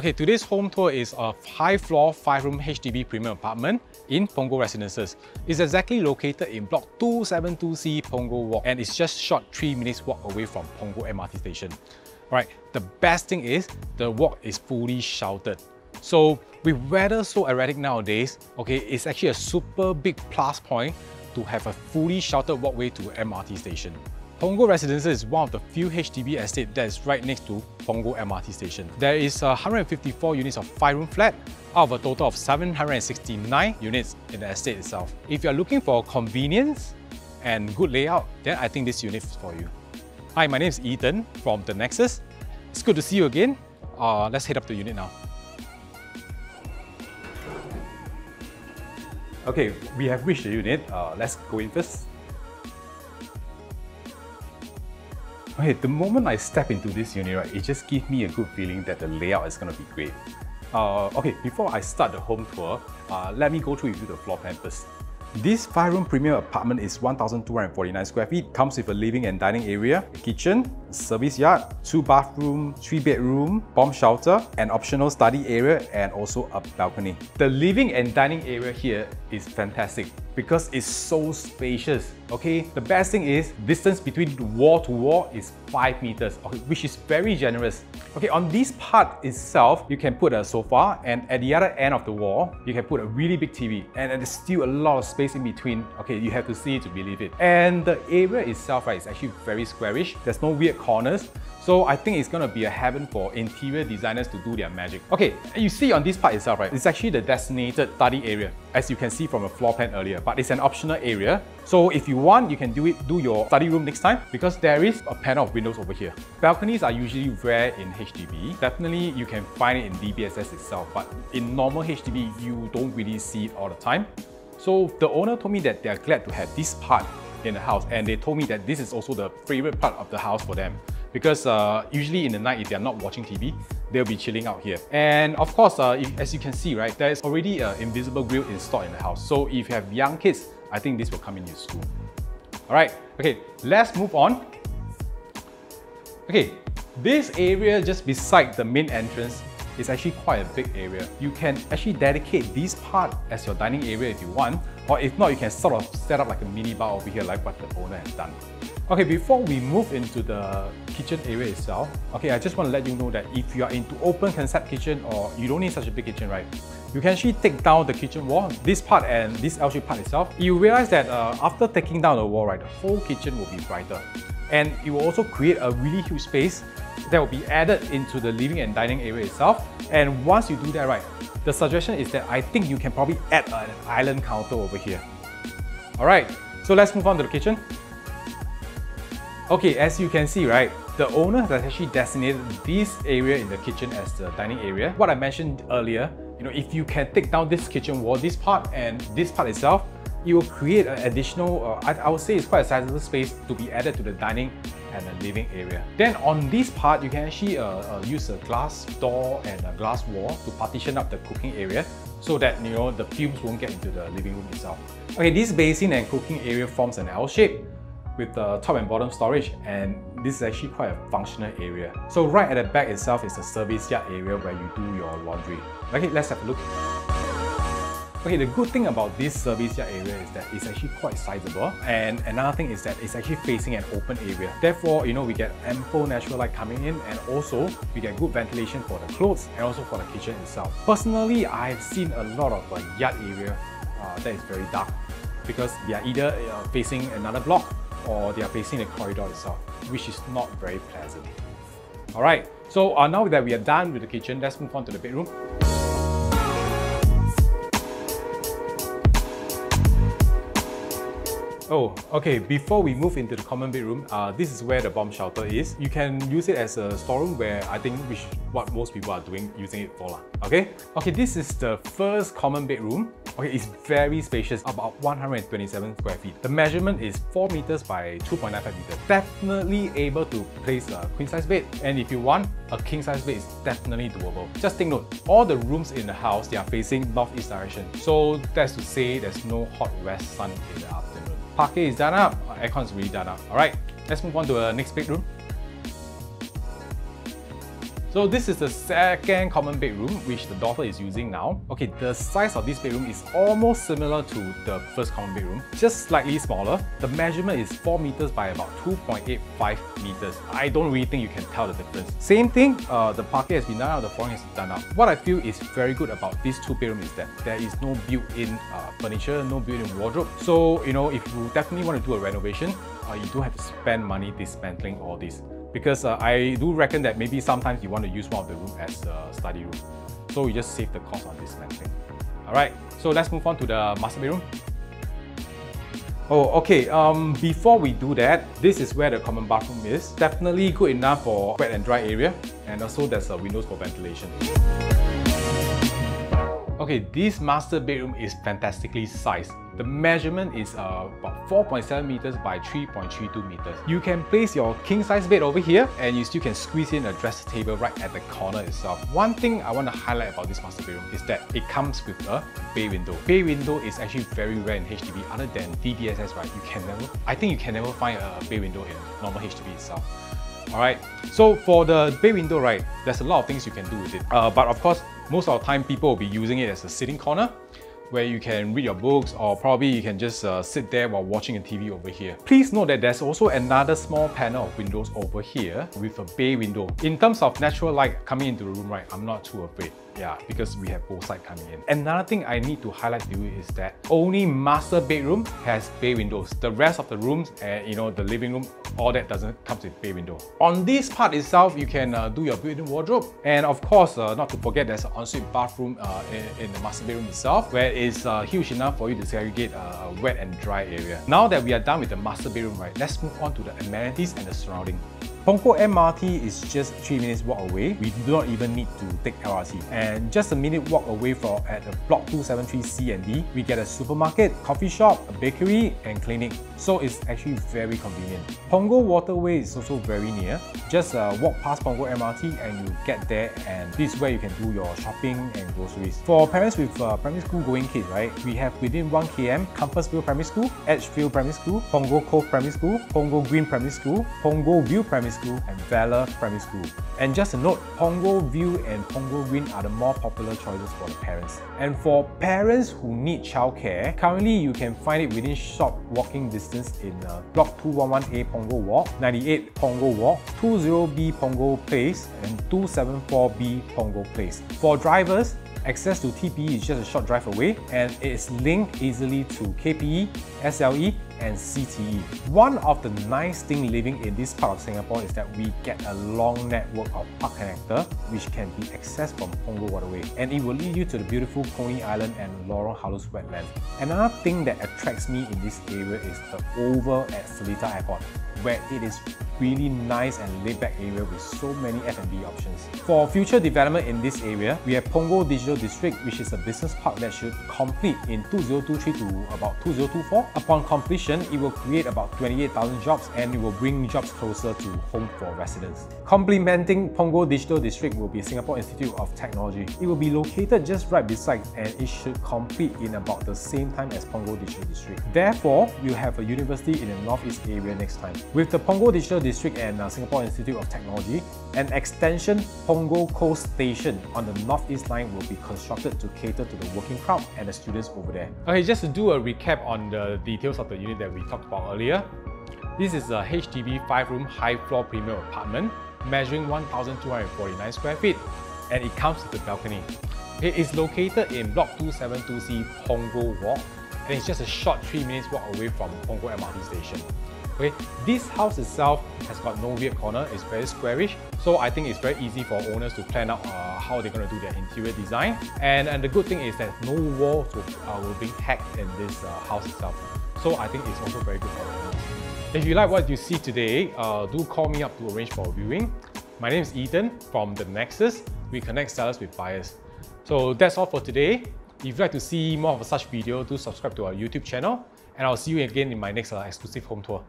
Okay, today's home tour is a 5-floor, 5-room HDB premium apartment in Punggol Residences. It's exactly located in block 272C Punggol Walk, and it's just short 3 minutes walk away from Punggol MRT station. Alright, the best thing is the walk is fully sheltered. So with weather so erratic nowadays, okay, it's actually a super big plus point to have a fully sheltered walkway to MRT station. Punggol Residences is one of the few HDB estates that is right next to Punggol MRT station. There is 154 units of 5-room flat out of a total of 769 units in the estate itself. If you're looking for convenience and good layout, then I think this unit is for you. Hi, my name is Ethan from the Nexus. It's good to see you again. Let's head up to the unit now. Okay, we have reached the unit. Let's go in first. Okay, the moment I step into this unit, right, it just gives me a good feeling that the layout is going to be great. Okay, before I start the home tour, let me go through with you the floor plan first. This 5-room premium apartment is 1,249 square feet, comes with a living and dining area, a kitchen, service yard, 2 bathroom, 3 bedroom, bomb shelter, an optional study area, and also a balcony. The living and dining area here is fantastic because it's so spacious. Okay, the best thing is distance between wall to wall is 5 meters, okay, which is very generous. Okay, on this part itself, you can put a sofa, and at the other end of the wall, you can put a really big TV, and there's still a lot of space in between. Okay, you have to see it to believe it. And the area itself, right, is actually very squarish. There's no weird corners. So I think it's going to be a heaven for interior designers to do their magic. Okay, you see on this part itself, right, it's actually the designated study area, as you can see from a floor plan earlier, but it's an optional area. So if you want, you can do your study room next time because there is a panel of windows over here. Balconies are usually rare in HDB. Definitely you can find it in DBSS itself, but in normal HDB, you don't really see it all the time. So the owner told me that they're glad to have this part in the house, and they told me that this is also the favorite part of the house for them because usually in the night, if they're not watching TV, they'll be chilling out here. And of course, as you can see, right, there's already an invisible grill installed in the house. So if you have young kids, I think this will come in useful. Alright, okay, let's move on. Okay, this area just beside the main entrance is actually quite a big area. You can actually dedicate this part as your dining area if you want, or if not, you can sort of set up like a mini bar over here like what the owner has done. Okay, before we move into the kitchen area itself, okay, I just want to let you know that if you are into open concept kitchen or you don't need such a big kitchen, right, you can actually take down the kitchen wall, this part and this L-shaped part itself. You realize that after taking down the wall, right, the whole kitchen will be brighter. And it will also create a really huge space that will be added into the living and dining area itself. And once you do that, right, the suggestion is that I think you can probably add an island counter over here. Alright, so let's move on to the kitchen. Okay, as you can see, right, the owner has actually designated this area in the kitchen as the dining area. What I mentioned earlier, you know, if you can take down this kitchen wall, this part and this part itself, it will create an additional, I would say it's quite a sizable space to be added to the dining and the living area. Then on this part, you can actually use a glass door and a glass wall to partition up the cooking area so that, you know, the fumes won't get into the living room itself. Okay, this basin and cooking area forms an L shape with the top and bottom storage, and this is actually quite a functional area. So right at the back itself is the service yard area where you do your laundry. Okay, let's have a look. Okay, the good thing about this service yard area is that it's actually quite sizable, and another thing is that it's actually facing an open area. Therefore, you know, we get ample natural light coming in, and also we get good ventilation for the clothes and also for the kitchen itself. Personally, I've seen a lot of yard area that is very dark because they are either facing another block or they are facing the corridor itself, which is not very pleasant. Alright, so now that we are done with the kitchen, let's move on to the bedroom. Oh, okay, before we move into the common bedroom, this is where the bomb shelter is. You can use it as a storeroom where I think what most people are using it for. Okay? Okay, this is the first common bedroom. Okay, it's very spacious, about 127 square feet. The measurement is 4 meters by 2.95 meters. Definitely able to place a queen size bed, and if you want, a king size bed is definitely doable. Just take note, all the rooms in the house, they are facing northeast direction. So that's to say there's no hot west sun in the afternoon. Parquet is done up, aircon is really done up. Alright, let's move on to the next bedroom. So this is the second common bedroom which the daughter is using now. Okay, the size of this bedroom is almost similar to the first common bedroom, just slightly smaller. The measurement is 4 meters by about 2.85 meters. I don't really think you can tell the difference. Same thing, the parquet has been done up, the flooring has been done up. What I feel is very good about these two bedrooms is that there is no built-in furniture, no built-in wardrobe. So, you know, if you definitely want to do a renovation, you don't have to spend money dismantling all this. Because I do reckon that maybe sometimes you want to use one of the rooms as a study room. So you just save the cost on dismantling. Alright, so let's move on to the master bedroom. Oh, okay, before we do that, this is where the common bathroom is. Definitely good enough for wet and dry area, and also there's windows for ventilation. Okay, this master bedroom is fantastically sized. The measurement is about 4.7 meters by 3.32 meters. You can place your king-size bed over here and you still can squeeze in a dressing table right at the corner itself. One thing I want to highlight about this master bedroom is that it comes with a bay window. Bay window is actually very rare in HDB other than DBSS, right? I think you can never find a bay window in normal HDB itself. Alright, so for the bay window, right, there's a lot of things you can do with it. But of course, most of the time people will be using it as a sitting corner where you can read your books, or probably you can just sit there while watching a TV over here. Please note that there's also another small panel of windows over here with a bay window. In terms of natural light coming into the room, right, I'm not too afraid. Yeah, because we have both sides coming in. Another thing I need to highlight to you is that only master bedroom has bay windows. The rest of the rooms and the living room, all that doesn't come with bay window. On this part itself, you can do your built-in wardrobe, and of course, not to forget, there's an ensuite bathroom in the master bedroom itself, where it's huge enough for you to segregate a wet and dry area. Now that we are done with the master bedroom, right, let's move on to the amenities and the surrounding. Punggol MRT is just 3 minutes walk away. We do not even need to take LRT. And just a minute walk away at the block 273C and D, we get a supermarket, coffee shop, a bakery, and clinic. So it's actually very convenient. Punggol Waterway is also very near. Just walk past Punggol MRT and you get there, and this is where you can do your shopping and groceries. For parents with primary school going kids, right, we have within 1 km Compassville Primary School, Edgefield Primary School, Punggol Cove Primary School, Punggol Green Primary School, Punggol View Primary School, and Valor Primary School. And just a note, Punggol View and Punggol Green are the more popular choices for the parents. And for parents who need childcare, currently you can find it within short walking distance in Block 211A Punggol Walk, 98 Punggol Walk, 20B Punggol Place, and 274B Punggol Place. For drivers, access to TPE is just a short drive away, and it is linked easily to KPE, SLE, and CTE. One of the nice things living in this part of Singapore is that we get a long network of park connector which can be accessed from Punggol Waterway, and it will lead you to the beautiful Coney Island and Lorong Halus wetland. Another thing that attracts me in this area is the Oval at Seletar Airport, where it is really nice and laid-back area with so many F&B options. For future development in this area, we have Punggol Digital District, which is a business park that should complete in 2023 to about 2024. Upon completion, it will create about 28,000 jobs, and it will bring jobs closer to home for residents. Complementing Punggol Digital District will be Singapore Institute of Technology. It will be located just right beside, and it should complete in about the same time as Punggol Digital District. Therefore, we'll have a university in the northeast area next time. With the Punggol Digital District and Singapore Institute of Technology, an extension Punggol Coast Station on the northeast line will be constructed to cater to the working crowd and the students over there. Okay, just to do a recap on the details of the unit that we talked about earlier. This is a HDB 5-room high-floor premium apartment measuring 1,249 square feet, and it comes with a balcony. It is located in Block 272C Punggol Walk, and it's just a short 3 minutes walk away from Punggol MRT station. Okay, this house itself has got no weird corner, it's very squarish, so I think it's very easy for owners to plan out how they're going to do their interior design. And the good thing is that no walls will be hacked in this house itself, so I think it's also very good for owners. If you like what you see today, do call me up to arrange for a viewing. My name is Ethan from the Nexus. We connect sellers with buyers. So that's all for today. If you'd like to see more of such video, do subscribe to our YouTube channel, and I'll see you again in my next exclusive home tour.